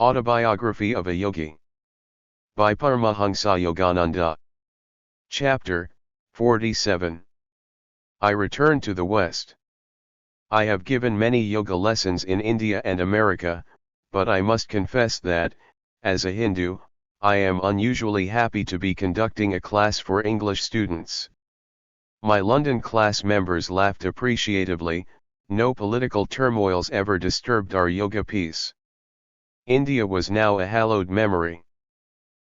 Autobiography of a Yogi. By Paramahansa Yogananda. Chapter 47. I return to the West. I have given many yoga lessons in India and America, but I must confess that, as a Hindu, I am unusually happy to be conducting a class for English students. My London class members laughed appreciatively. No political turmoils ever disturbed our yoga peace. India was now a hallowed memory.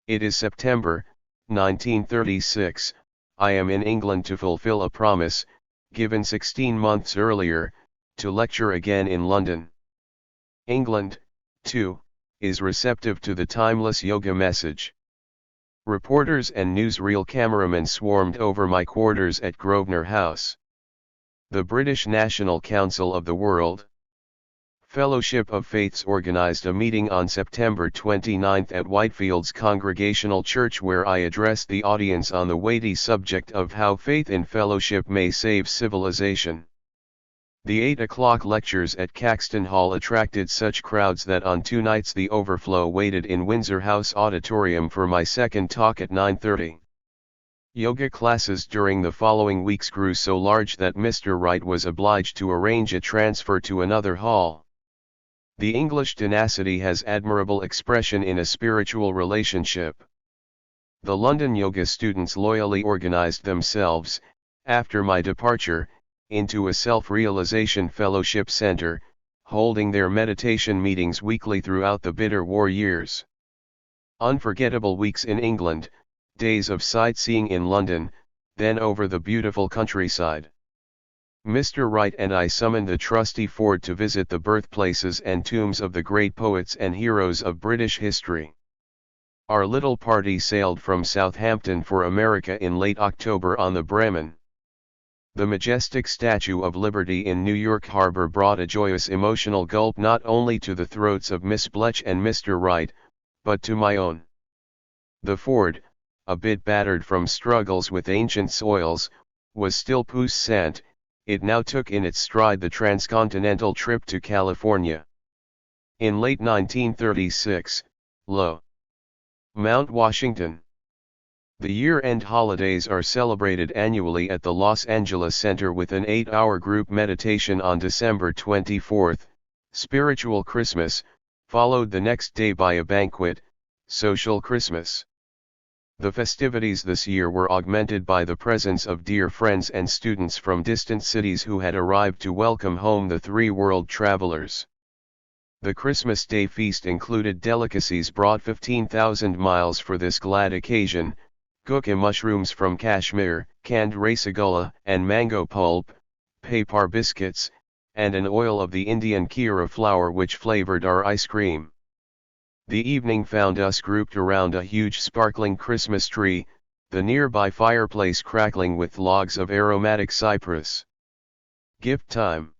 It is September, 1936, I am in England to fulfill a promise, given 16 months earlier, to lecture again in London. England, too, is receptive to the timeless yoga message. Reporters and newsreel cameramen swarmed over my quarters at Grosvenor House. The British National Council of the World Fellowship of Faiths organized a meeting on September 29 at Whitefield's Congregational Church where I addressed the audience on the weighty subject of how faith in fellowship may save civilization. The 8 o'clock lectures at Caxton Hall attracted such crowds that on 2 nights the overflow waited in Windsor House Auditorium for my second talk at 9:30. Yoga classes during the following weeks grew so large that Mr. Wright was obliged to arrange a transfer to another hall. The English tenacity has admirable expression in a spiritual relationship. The London yoga students loyally organized themselves, after my departure, into a self-realization fellowship center, holding their meditation meetings weekly throughout the bitter war years. Unforgettable weeks in England, days of sightseeing in London, then over the beautiful countryside. Mr. Wright and I summoned the trusty Ford to visit the birthplaces and tombs of the great poets and heroes of British history. Our little party sailed from Southampton for America in late October on the Bremen. The majestic Statue of Liberty in New York Harbor brought a joyous emotional gulp not only to the throats of Miss Bletch and Mr. Wright, but to my own. The Ford, a bit battered from struggles with ancient soils, was still puissant. It now took in its stride the transcontinental trip to California. In late 1936, lo! Mount Washington. The year-end holidays are celebrated annually at the Los Angeles Center with an 8-hour group meditation on December 24, Spiritual Christmas, followed the next day by a banquet, Social Christmas. The festivities this year were augmented by the presence of dear friends and students from distant cities who had arrived to welcome home the 3 world travelers. The Christmas Day feast included delicacies brought 15,000 miles for this glad occasion, gutka mushrooms from Kashmir, canned rasagola and mango pulp, papar biscuits, and an oil of the Indian kheera flour which flavored our ice cream. The evening found us grouped around a huge sparkling Christmas tree, the nearby fireplace crackling with logs of aromatic cypress. Gift time.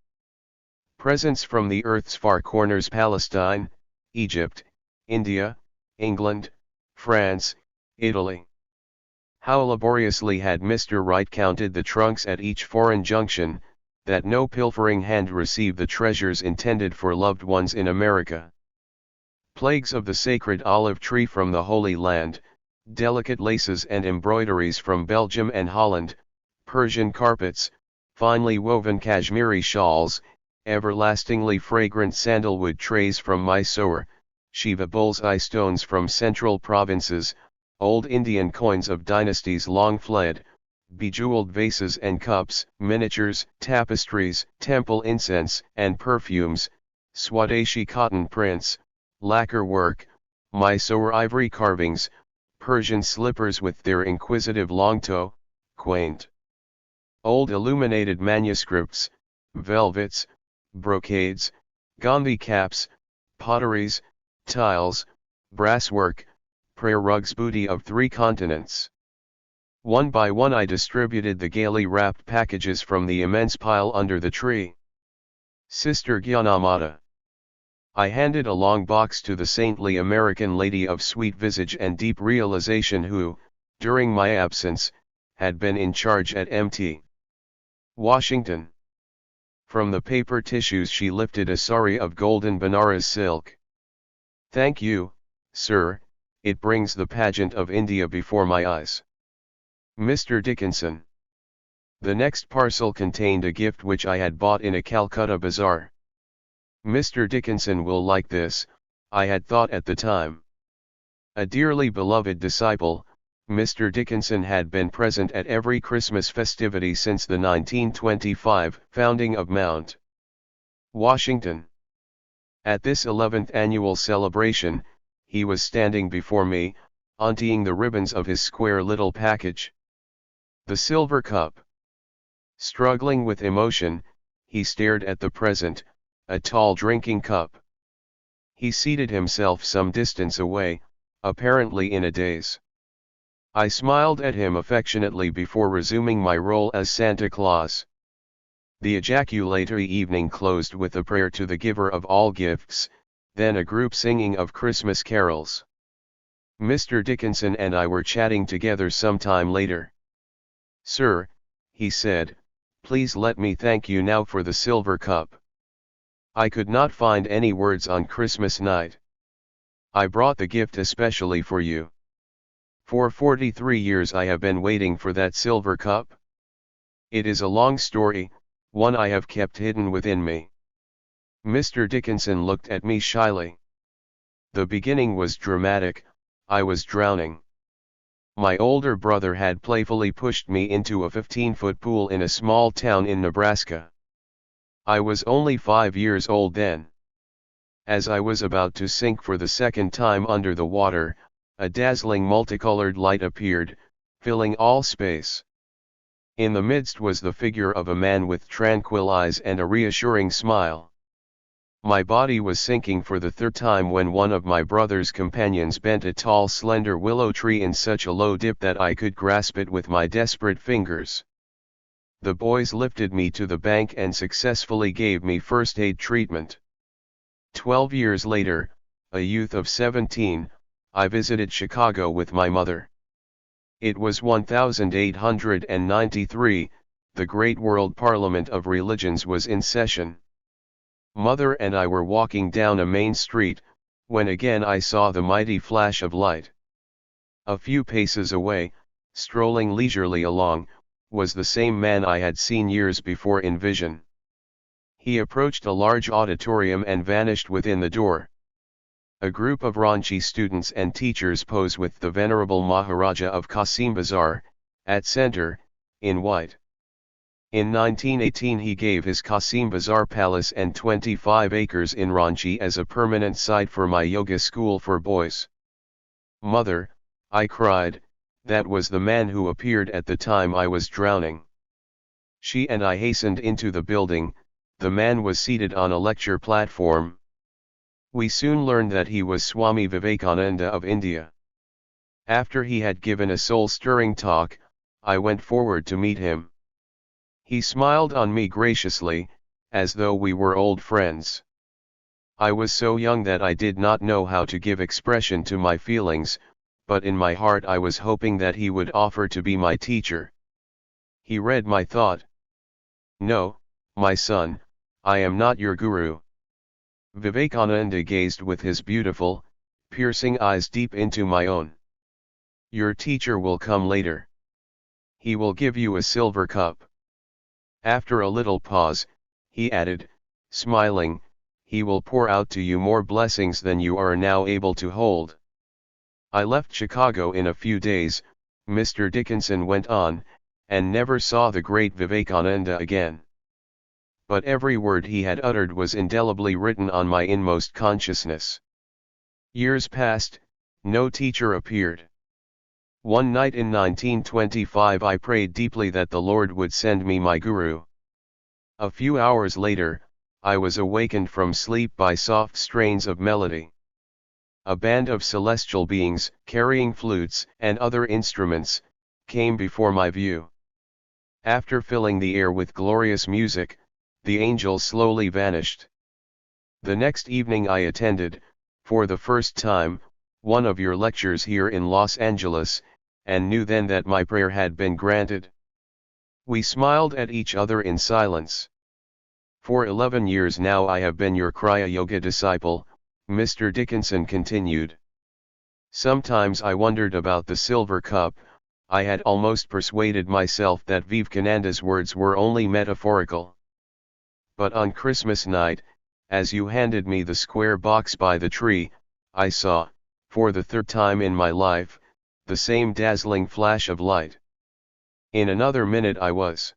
Presents from the earth's far corners: Palestine, Egypt, India, England, France, Italy. How laboriously had Mr. Wright counted the trunks at each foreign junction, that no pilfering hand receive the treasures intended for loved ones in America. Plagues of the sacred olive tree from the Holy Land, delicate laces and embroideries from Belgium and Holland, Persian carpets, finely woven Kashmiri shawls, everlastingly fragrant sandalwood trays from Mysore, Shiva bull's-eye stones from central provinces, old Indian coins of dynasties long fled, bejeweled vases and cups, miniatures, tapestries, temple incense and perfumes, Swadeshi cotton prints, lacquer work, Mysore ivory carvings, Persian slippers with their inquisitive long toe, quaint. Old illuminated manuscripts, velvets, brocades, Gandhi caps, potteries, tiles, brasswork, prayer rugs, booty of 3 continents. One by one I distributed the gaily wrapped packages from the immense pile under the tree. Sister Gyanamata. I handed a long box to the saintly American lady of sweet visage and deep realization who, during my absence, had been in charge at Mt. Washington. From the paper tissues she lifted a sari of golden Benares silk. Thank you, sir, it brings the pageant of India before my eyes. Mr. Dickinson. The next parcel contained a gift which I had bought in a Calcutta bazaar. Mr. Dickinson will like this, I had thought at the time. A dearly beloved disciple, Mr. Dickinson had been present at every Christmas festivity since the 1925 founding of Mount Washington. At this 11th annual celebration, he was standing before me, untying the ribbons of his square little package. The silver cup. Struggling with emotion, he stared at the present, a tall drinking cup. He seated himself some distance away, apparently in a daze. I smiled at him affectionately before resuming my role as Santa Claus. The ejaculatory evening closed with a prayer to the giver of all gifts, then a group singing of Christmas carols. Mr. Dickinson and I were chatting together some time later. "Sir," he said, "please let me thank you now for the silver cup. I could not find any words on Christmas night. I brought the gift especially for you. For 43 years I have been waiting for that silver cup. It is a long story, one I have kept hidden within me." Mr. Dickinson looked at me shyly. The beginning was dramatic, I was drowning. My older brother had playfully pushed me into a 15-foot pool in a small town in Nebraska. I was only 5 years old then. As I was about to sink for the second time under the water, a dazzling multicolored light appeared, filling all space. In the midst was the figure of a man with tranquil eyes and a reassuring smile. My body was sinking for the third time when one of my brother's companions bent a tall slender willow tree in such a low dip that I could grasp it with my desperate fingers. The boys lifted me to the bank and successfully gave me first aid treatment. 12 years later, a youth of 17, I visited Chicago with my mother. It was 1893, the great world parliament of religions was in session. Mother and I were walking down a main street, when again I saw the mighty flash of light. A few paces away, strolling leisurely along, was the same man I had seen years before in vision. He approached a large auditorium and vanished within the door. A group of Ranchi students and teachers pose with the Venerable Maharaja of Qasim Bazar, at center, in white. In 1918 he gave his Qasim Bazar palace and 25 acres in Ranchi as a permanent site for my yoga school for boys. "Mother," I cried, "that was the man who appeared at the time I was drowning." She and I hastened into the building. The man was seated on a lecture platform. We soon learned that he was Swami Vivekananda of India. After he had given a soul-stirring talk, I went forward to meet him. He smiled on me graciously, as though we were old friends. I was so young that I did not know how to give expression to my feelings, but in my heart I was hoping that he would offer to be my teacher. He read my thought. "No, my son, I am not your guru." Vivekananda gazed with his beautiful, piercing eyes deep into my own. "Your teacher will come later. He will give you a silver cup." After a little pause, he added, smiling, "He will pour out to you more blessings than you are now able to hold." I left Chicago in a few days, Mr. Dickinson went on, and never saw the great Vivekananda again. But every word he had uttered was indelibly written on my inmost consciousness. Years passed, no teacher appeared. One night in 1925 I prayed deeply that the Lord would send me my guru. A few hours later, I was awakened from sleep by soft strains of melody. A band of celestial beings, carrying flutes and other instruments, came before my view. After filling the air with glorious music, the angels slowly vanished. The next evening I attended, for the first time, one of your lectures here in Los Angeles, and knew then that my prayer had been granted. We smiled at each other in silence. For 11 years now I have been your Kriya Yoga disciple, Mr. Dickinson continued. Sometimes I wondered about the silver cup. I had almost persuaded myself that Vivekananda's words were only metaphorical. But on Christmas night, as you handed me the square box by the tree, I saw, for the third time in my life, the same dazzling flash of light. In another minute I was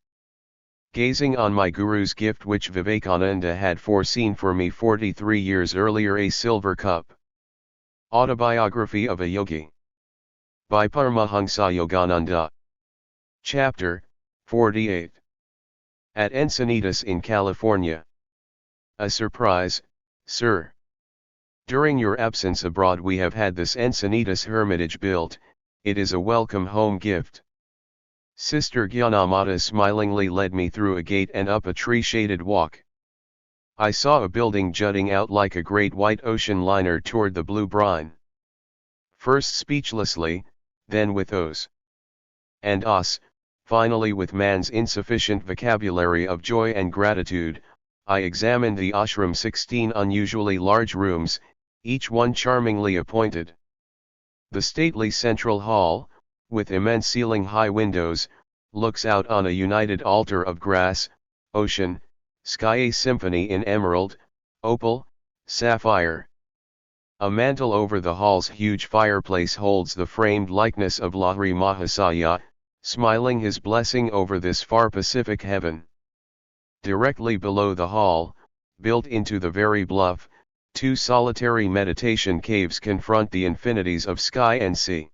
gazing on my guru's gift which Vivekananda had foreseen for me 43 years earlier, a silver cup. Autobiography of a Yogi. By Paramahansa Yogananda. Chapter 48. At Encinitas in California. A surprise, sir. During your absence abroad we have had this Encinitas hermitage built. It is a welcome home gift. Sister Gyanamata smilingly led me through a gate and up a tree-shaded walk. I saw a building jutting out like a great white ocean liner toward the blue brine. First speechlessly, then with ohs and ahs, finally with man's insufficient vocabulary of joy and gratitude, I examined the ashram, 16 unusually large rooms, each one charmingly appointed. The stately central hall, with immense ceiling-high windows, looks out on a united altar of grass, ocean, sky, a symphony in emerald, opal, sapphire. A mantle over the hall's huge fireplace holds the framed likeness of Lahiri Mahasaya, smiling his blessing over this far Pacific heaven. Directly below the hall, built into the very bluff, 2 solitary meditation caves confront the infinities of sky and sea.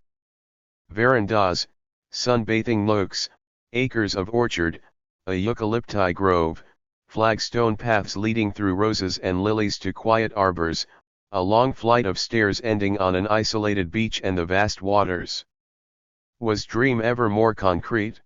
Verandas, sunbathing nooks, acres of orchard, a eucalypti grove, flagstone paths leading through roses and lilies to quiet arbors, a long flight of stairs ending on an isolated beach and the vast waters. Was dream ever more concrete?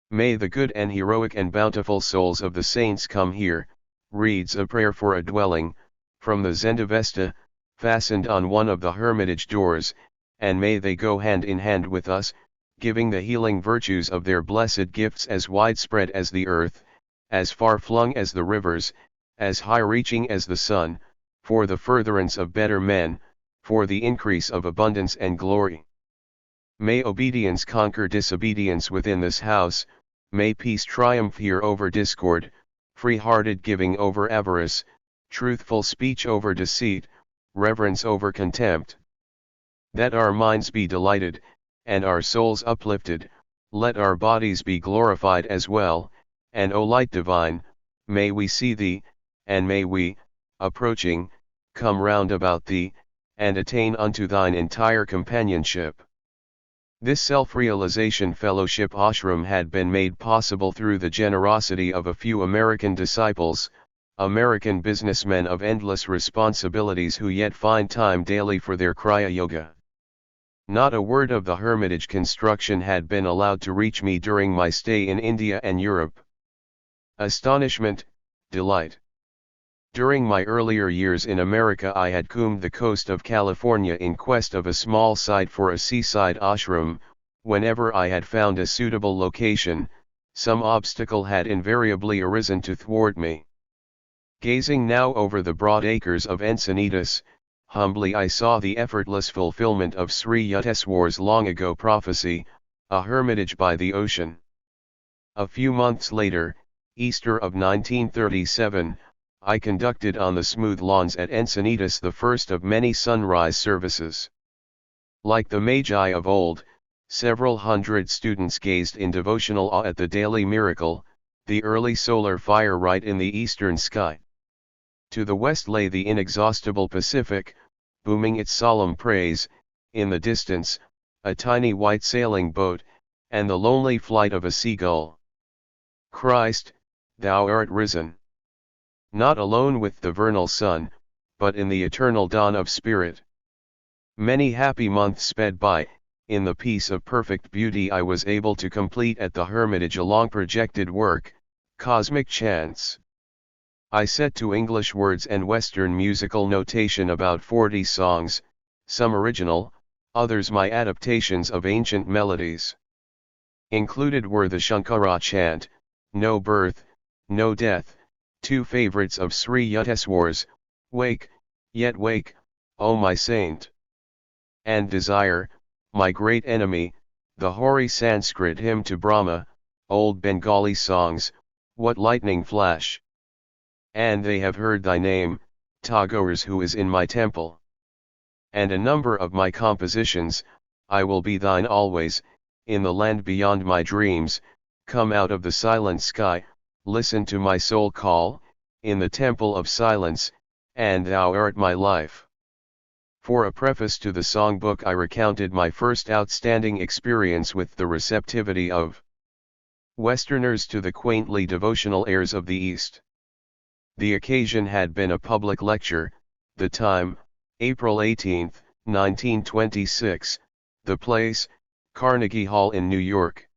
May the good and heroic and bountiful souls of the saints come here, reads a prayer for a dwelling, from the Zendavesta, fastened on one of the hermitage doors, and may they go hand in hand with us, giving the healing virtues of their blessed gifts as widespread as the earth, as far-flung as the rivers, as high-reaching as the sun, for the furtherance of better men, for the increase of abundance and glory. May obedience conquer disobedience within this house, may peace triumph here over discord, free-hearted giving over avarice, truthful speech over deceit, reverence over contempt. That our minds be delighted, and our souls uplifted, let our bodies be glorified as well, and O Light Divine, may we see Thee, and may we, approaching, come round about Thee, and attain unto Thine entire companionship. This self-realization fellowship ashram had been made possible through the generosity of a few American disciples, American businessmen of endless responsibilities who yet find time daily for their Kriya Yoga. Not a word of the hermitage construction had been allowed to reach me during my stay in India and Europe. Astonishment, delight. During my earlier years in America I had combed the coast of California in quest of a small site for a seaside ashram. Whenever I had found a suitable location, some obstacle had invariably arisen to thwart me. Gazing now over the broad acres of Encinitas, humbly I saw the effortless fulfillment of Sri Yukteswar's long ago prophecy, a hermitage by the ocean. A few months later, Easter of 1937, I conducted on the smooth lawns at Encinitas the first of many sunrise services. Like the Magi of old, several hundred students gazed in devotional awe at the daily miracle, the early solar fire right in the eastern sky. To the west lay the inexhaustible Pacific, booming its solemn praise, in the distance, a tiny white sailing boat, and the lonely flight of a seagull. Christ, Thou art risen. Not alone with the vernal sun, but in the eternal dawn of spirit. Many happy months sped by, in the peace of perfect beauty I was able to complete at the hermitage a long projected work, Cosmic Chants. I set to English words and Western musical notation about 40 songs, some original, others my adaptations of ancient melodies. Included were the Shankara chant, No Birth, No Death, 2 favorites of Sri Yukteswar's, Wake, Yet wake, O my saint! And desire, my great enemy, the hoary Sanskrit hymn to Brahma, old Bengali songs, what lightning flash! And they have heard thy name, Tagore's who is in my temple. And a number of my compositions, I will be thine always, in the land beyond my dreams, come out of the silent sky, listen to my soul call, in the temple of silence, and thou art my life. For a preface to the songbook I recounted my first outstanding experience with the receptivity of Westerners to the quaintly devotional airs of the East. The occasion had been a public lecture, the time, April 18, 1926, the place, Carnegie Hall in New York.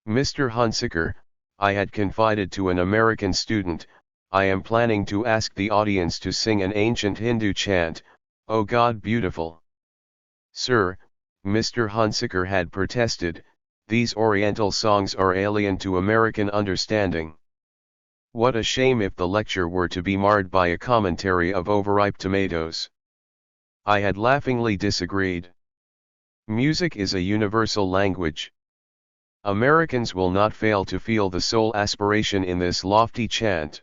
Mr. Hunsaker, I had confided to an American student, I am planning to ask the audience to sing an ancient Hindu chant, O God Beautiful. Sir, Mr. Hunsaker had protested, these Oriental songs are alien to American understanding. What a shame if the lecture were to be marred by a commentary of overripe tomatoes. I had laughingly disagreed. Music is a universal language. Americans will not fail to feel the soul aspiration in this lofty chant.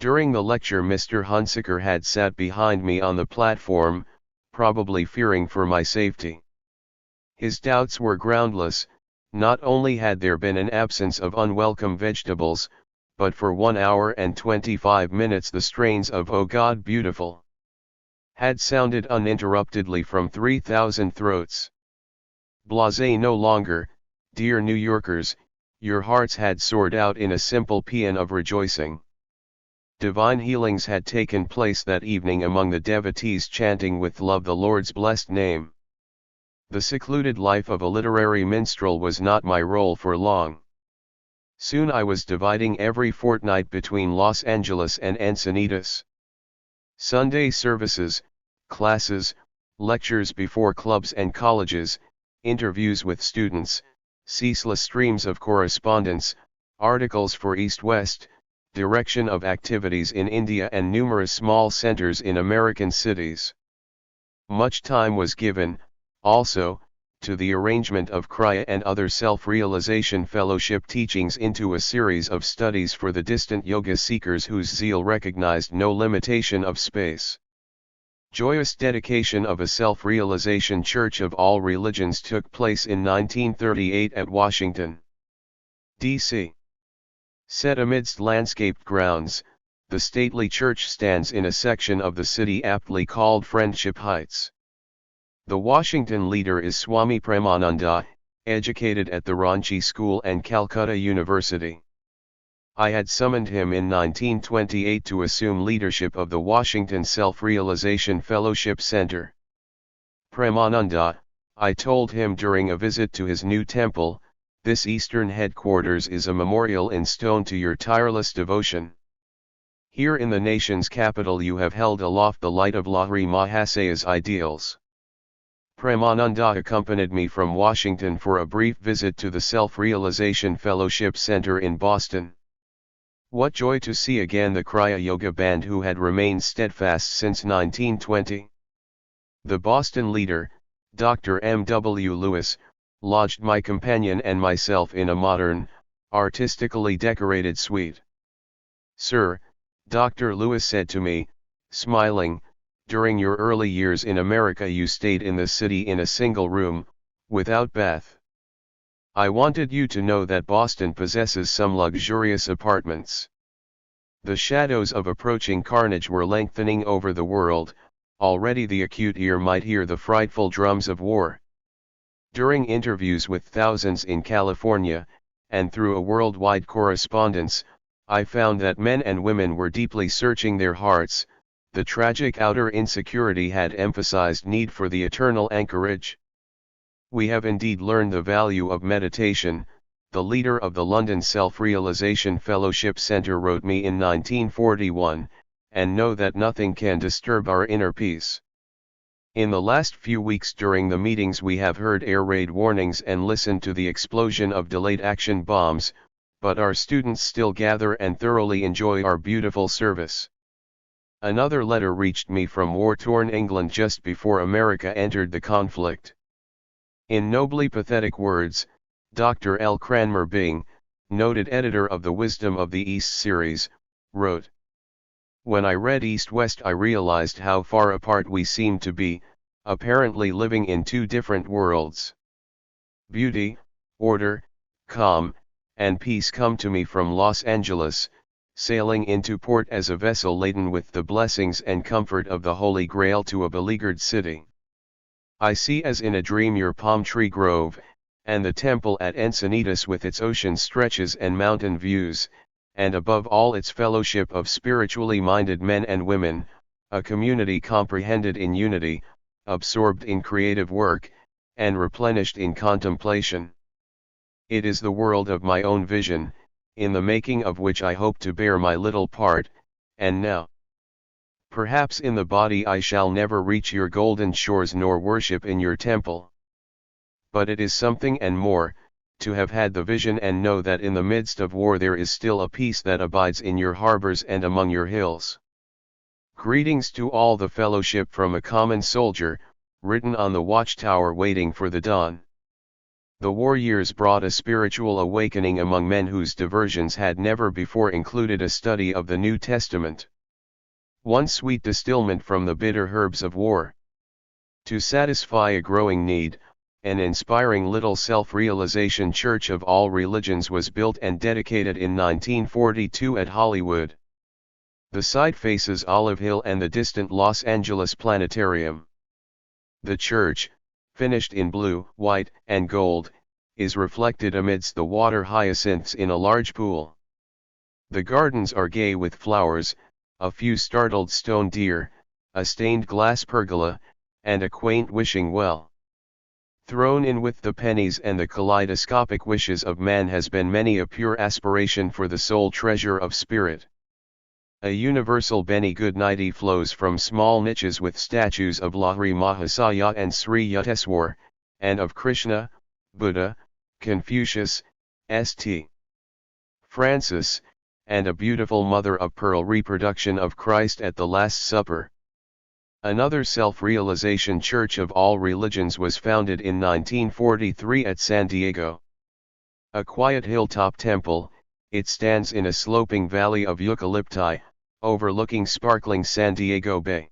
During the lecture Mr. Hunsaker had sat behind me on the platform, probably fearing for my safety. His doubts were groundless. Not only had there been an absence of unwelcome vegetables, but for 1 hour and 25 minutes the strains of O God Beautiful had sounded uninterruptedly from 3,000 throats. Blasé no longer, dear New Yorkers, your hearts had soared out in a simple paean of rejoicing. Divine healings had taken place that evening among the devotees chanting with love the Lord's blessed name. The secluded life of a literary minstrel was not my role for long. Soon I was dividing every fortnight between Los Angeles and Encinitas. Sunday services, classes, lectures before clubs and colleges, interviews with students, ceaseless streams of correspondence, articles for East-West, direction of activities in India and numerous small centers in American cities. Much time was given, also, to the arrangement of Kriya and other self-realization fellowship teachings into a series of studies for the distant yoga seekers whose zeal recognized no limitation of space. Joyous dedication of a self-realization church of all religions took place in 1938 at Washington, D.C. Set amidst landscaped grounds, the stately church stands in a section of the city aptly called Friendship Heights. The Washington leader is Swami Paramananda, educated at the Ranchi School and Calcutta University. I had summoned him in 1928 to assume leadership of the Washington Self-Realization Fellowship Center. Paramananda, I told him during a visit to his new temple, this eastern headquarters is a memorial in stone to your tireless devotion. Here in the nation's capital you have held aloft the light of Lahiri Mahasaya's ideals. Paramananda accompanied me from Washington for a brief visit to the Self-Realization Fellowship Center in Boston. What joy to see again the Kriya Yoga band who had remained steadfast since 1920. The Boston leader, Dr. M. W. Lewis, lodged my companion and myself in a modern, artistically decorated suite. Sir, Dr. Lewis said to me, smiling, during your early years in America you stayed in the city in a single room, without bath. I wanted you to know that Boston possesses some luxurious apartments. The shadows of approaching carnage were lengthening over the world, already the acute ear might hear the frightful drums of war. During interviews with thousands in California, and through a worldwide correspondence, I found that men and women were deeply searching their hearts. The tragic outer insecurity had emphasized need for the eternal anchorage. We have indeed learned the value of meditation, the leader of the London Self-Realization Fellowship Centre wrote me in 1941, and know that nothing can disturb our inner peace. In the last few weeks during the meetings we have heard air raid warnings and listened to the explosion of delayed action bombs, but our students still gather and thoroughly enjoy our beautiful service. Another letter reached me from war-torn England just before America entered the conflict. In nobly pathetic words, Dr. L. Cranmer Bing, noted editor of the Wisdom of the East series, wrote, "When I read East-West I realized how far apart we seem to be, apparently living in two different worlds. Beauty, order, calm, and peace come to me from Los Angeles, sailing into port as a vessel laden with the blessings and comfort of the Holy Grail to a beleaguered city. I see as in a dream your palm tree grove, and the temple at Encinitas with its ocean stretches and mountain views, and above all its fellowship of spiritually minded men and women, a community comprehended in unity, absorbed in creative work, and replenished in contemplation. It is the world of my own vision, in the making of which I hope to bear my little part, and now. Perhaps in the body I shall never reach your golden shores nor worship in your temple. But it is something and more, to have had the vision and know that in the midst of war there is still a peace that abides in your harbors and among your hills. Greetings to all the fellowship from a common soldier, written on the watchtower waiting for the dawn." The war years brought a spiritual awakening among men whose diversions had never before included a study of the New Testament. One sweet distilment from the bitter herbs of war. To satisfy a growing need, an inspiring little self-realization church of all religions was built and dedicated in 1942 at Hollywood. The site faces Olive Hill and the distant Los Angeles Planetarium. The church, finished in blue, white, and gold, is reflected amidst the water hyacinths in a large pool. The gardens are gay with flowers, a few startled stone deer, a stained glass pergola, and a quaint wishing well. Thrown in with the pennies and the kaleidoscopic wishes of man has been many a pure aspiration for the sole treasure of spirit. A universal Benny Goodnighty flows from small niches with statues of Lahiri Mahasaya and Sri Yukteswar, and of Krishna, Buddha, Confucius, St. Francis, and a beautiful mother-of-pearl reproduction of Christ at the Last Supper. Another self-realization church of all religions was founded in 1943 at San Diego. A quiet hilltop temple, it stands in a sloping valley of eucalypti, overlooking sparkling San Diego Bay.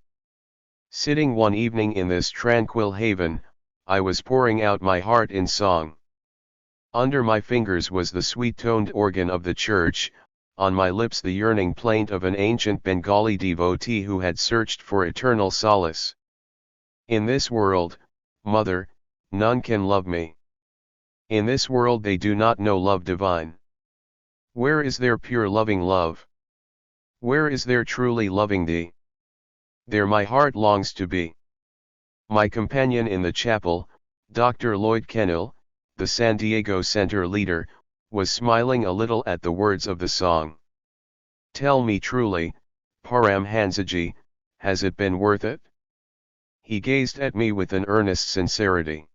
Sitting one evening in this tranquil haven, I was pouring out my heart in song. Under my fingers was the sweet-toned organ of the church, on my lips the yearning plaint of an ancient Bengali devotee who had searched for eternal solace. In this world, mother, none can love me. In this world they do not know love divine. Where is their pure loving love? Where is their truly loving thee? There my heart longs to be. My companion in the chapel, Dr. Lloyd Kennill, the San Diego Center leader, was smiling a little at the words of the song. Tell me truly, Paramhansaji, has it been worth it? He gazed at me with an earnest sincerity.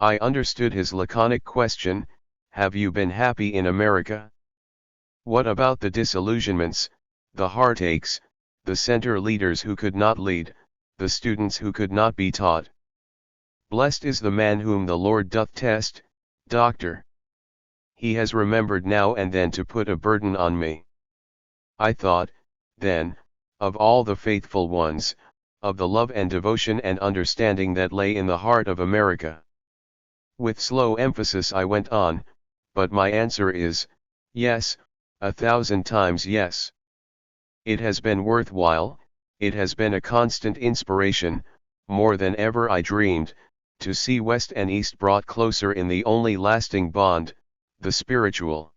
I understood his laconic question, have you been happy in America? What about the disillusionments, the heartaches, the center leaders who could not lead, the students who could not be taught? Blessed is the man whom the Lord doth test, Doctor. He has remembered now and then to put a burden on me. I thought, then, of all the faithful ones, of the love and devotion and understanding that lay in the heart of America. With slow emphasis I went on, but my answer is, yes, 1,000 times yes. It has been worthwhile, it has been a constant inspiration, more than ever I dreamed, to see West and East brought closer in the only lasting bond, the spiritual.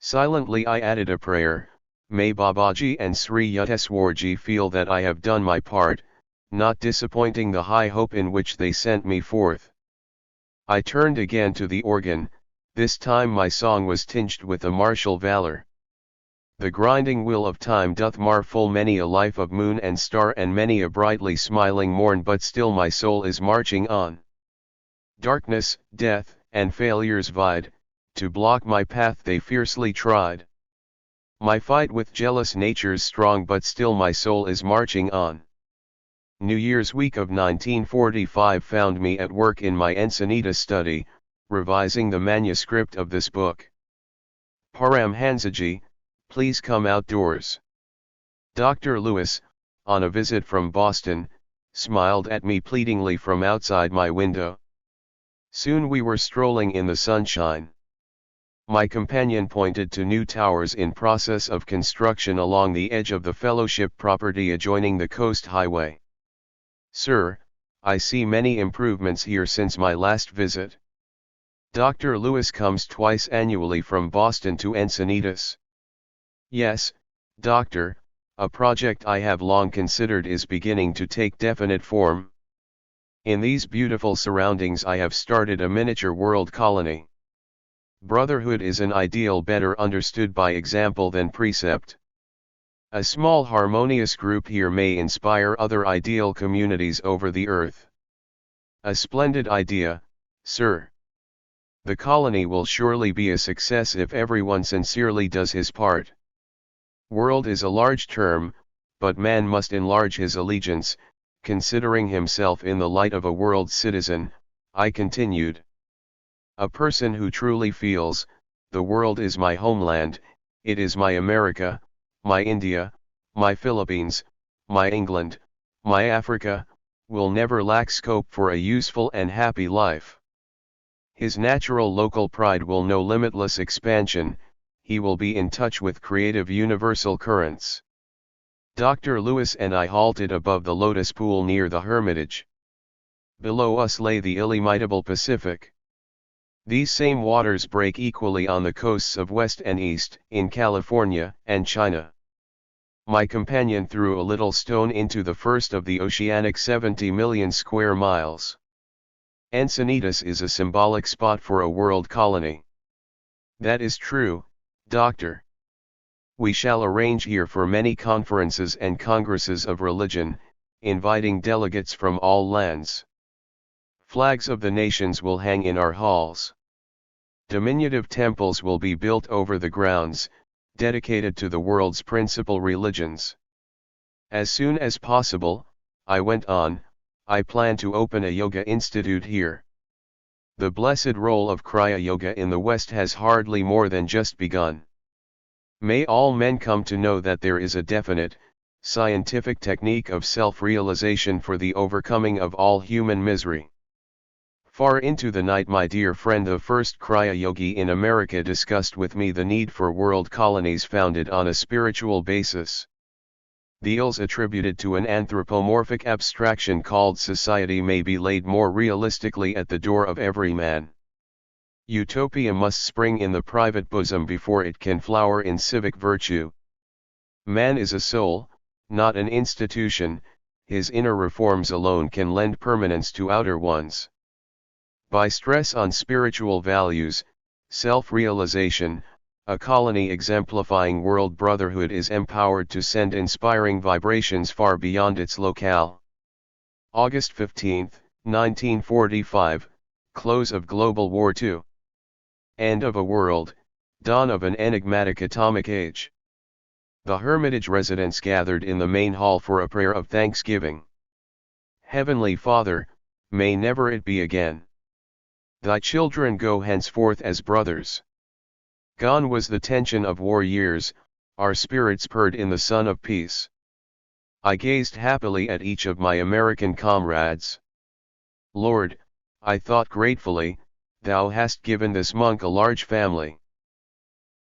Silently I added a prayer, may Babaji and Sri Yukteswarji feel that I have done my part, not disappointing the high hope in which they sent me forth. I turned again to the organ, this time my song was tinged with a martial valor. The grinding wheel of time doth mar full many a life of moon and star and many a brightly smiling morn, but still my soul is marching on. Darkness, death, and failures vied, to block my path they fiercely tried. My fight with jealous nature's strong, but still my soul is marching on. New Year's week of 1945 found me at work in my Ensenada study, revising the manuscript of this book. Paramhansaji, please come outdoors. Dr. Lewis, on a visit from Boston, smiled at me pleadingly from outside my window. Soon we were strolling in the sunshine. My companion pointed to new towers in process of construction along the edge of the fellowship property adjoining the coast highway. Sir, I see many improvements here since my last visit. Dr. Lewis comes twice annually from Boston to Encinitas. Yes, Doctor, a project I have long considered is beginning to take definite form. In these beautiful surroundings I have started a miniature world colony. Brotherhood is an ideal better understood by example than precept. A small harmonious group here may inspire other ideal communities over the earth. A splendid idea, sir. The colony will surely be a success if everyone sincerely does his part. World is a large term, but man must enlarge his allegiance, considering himself in the light of a world citizen, I continued. A person who truly feels, the world is my homeland, it is my America, my India, my Philippines, my England, my Africa, will never lack scope for a useful and happy life. His natural local pride will know limitless expansion, he will be in touch with creative universal currents. Dr. Lewis and I halted above the lotus pool near the Hermitage. Below us lay the illimitable Pacific. These same waters break equally on the coasts of West and East, in California and China. My companion threw a little stone into the first of the oceanic 70 million square miles. Encinitas is a symbolic spot for a world colony. That is true, Doctor. We shall arrange here for many conferences and congresses of religion, inviting delegates from all lands. Flags of the nations will hang in our halls. Diminutive temples will be built over the grounds, dedicated to the world's principal religions. As soon as possible, I went on, I plan to open a yoga institute here. The blessed role of Kriya Yoga in the West has hardly more than just begun. May all men come to know that there is a definite, scientific technique of self-realization for the overcoming of all human misery. Far into the night my dear friend the first Kriya Yogi in America discussed with me the need for world colonies founded on a spiritual basis. The ills attributed to an anthropomorphic abstraction called society may be laid more realistically at the door of every man. Utopia must spring in the private bosom before it can flower in civic virtue. Man is a soul, not an institution, his inner reforms alone can lend permanence to outer ones. By stress on spiritual values, self-realization, a colony exemplifying world brotherhood is empowered to send inspiring vibrations far beyond its locale. August 15, 1945, close of Global War II. End of a world, dawn of an enigmatic atomic age. The Hermitage residents gathered in the main hall for a prayer of thanksgiving. Heavenly Father, may never it be again. Thy children go henceforth as brothers. Gone was the tension of war years, our spirits purred in the sun of peace. I gazed happily at each of my American comrades. Lord, I thought gratefully, Thou hast given this monk a large family.